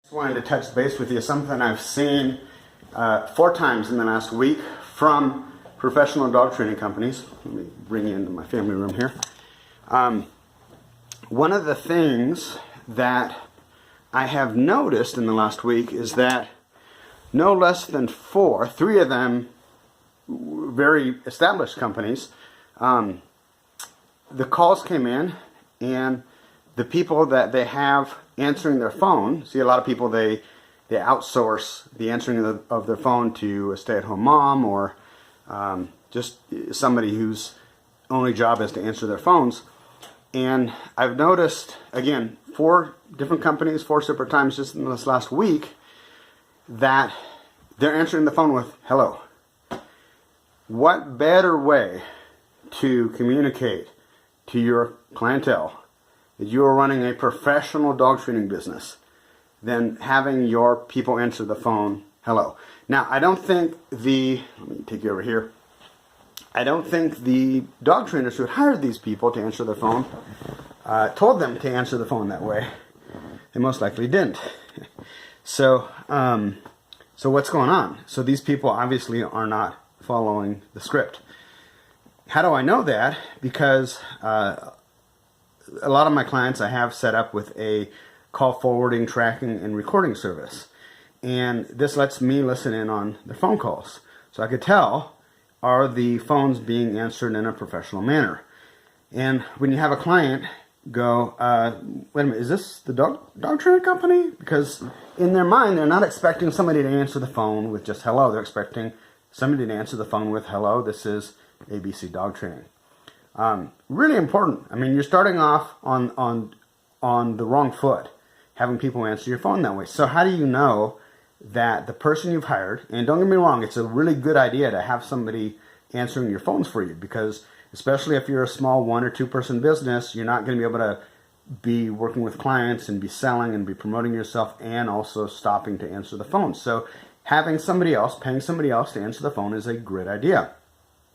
Just wanted to touch base with you. Something I've seen 4 times in the last week from professional dog training companies. Let me bring you into my family room here. One of the things that I have noticed in the last week is that no less than 3 of them very established companies, the calls came in and the people that they have answering their phone, see a lot of people they outsource the answering of their phone to a stay-at-home mom or just somebody whose only job is to answer their phones. And I've noticed, again, 4 different companies, 4 separate times just in this last week, that they're answering the phone with hello. What better way to communicate to your clientele that you are running a professional dog training business than having your people answer the phone hello? Now, I don't think let me take you over here. I don't think the dog trainers who had hired these people to answer the phone told them to answer the phone that way. They most likely didn't. So what's going on? So these people obviously are not following the script. How do I know that? Because a lot of my clients I have set up with a call forwarding, tracking, and recording service. And this lets me listen in on their phone calls. So I could tell, are the phones being answered in a professional manner? And when you have a client go, wait a minute, is this the dog training company? Because in their mind, they're not expecting somebody to answer the phone with just hello. They're expecting somebody to answer the phone with hello, this is ABC Dog Training. Really important. I mean, you're starting off on the wrong foot, having people answer your phone that way. So how do you know that the person you've hired, and don't get me wrong, it's a really good idea to have somebody answering your phones for you, because especially if you're a small 1 or 2 person business, you're not going to be able to be working with clients and be selling and be promoting yourself and also stopping to answer the phone. So having somebody else, paying somebody else to answer the phone is a great idea.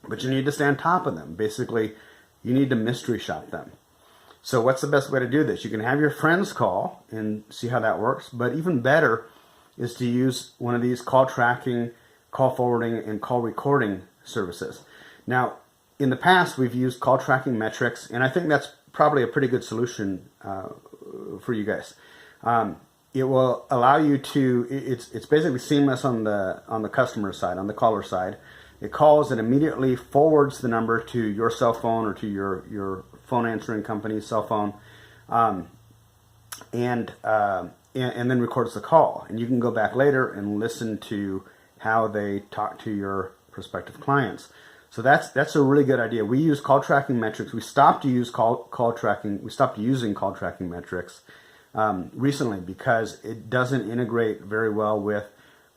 But you need to stay on top of them. Basically, you need to mystery shop them. So what's the best way to do this? You can have your friends call and see how that works. But even better is to use one of these call tracking, call forwarding, and call recording services. Now, in the past, we've used call tracking metrics, and I think that's probably a pretty good solution for you guys. It will allow you to, it's basically seamless on the customer side, on the caller side. It calls and immediately forwards the number to your cell phone or to your phone answering company's cell phone, and then records the call. And you can go back later and listen to how they talk to your prospective clients. So that's a really good idea. We use call tracking metrics. We stopped using call tracking metrics recently because it doesn't integrate very well with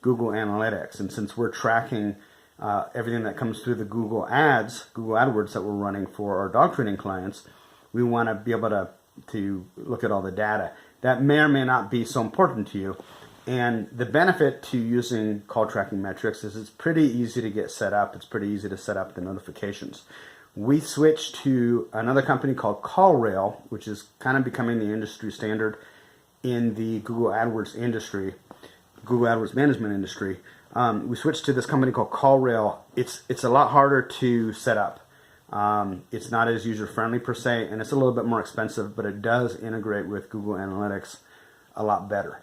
Google Analytics. And since we're tracking everything that comes through the Google AdWords that we're running for our dog training clients, we want to be able to look at all the data. That may or may not be so important to you. And the benefit to using call tracking metrics is it's pretty easy to get set up. It's pretty easy to set up the notifications. We switched to another company called CallRail, which is kind of becoming the industry standard in the Google AdWords industry, Google AdWords management industry. We switched to this company called CallRail. It's a lot harder to set up. It's not as user-friendly per se, and it's a little bit more expensive, but it does integrate with Google Analytics a lot better.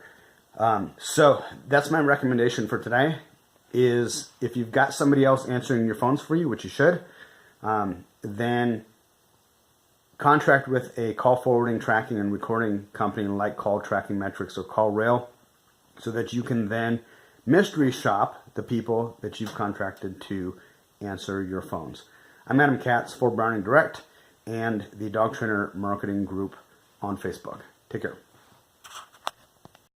So that's my recommendation for today, is if you've got somebody else answering your phones for you, which you should, then contract with a call forwarding, tracking, and recording company like Call Tracking Metrics or CallRail, so that you can then mystery shop the people that you've contracted to answer your phones. I'm Adam Katz for Browning Direct and the Dog Trainer Marketing Group on Facebook. Take care.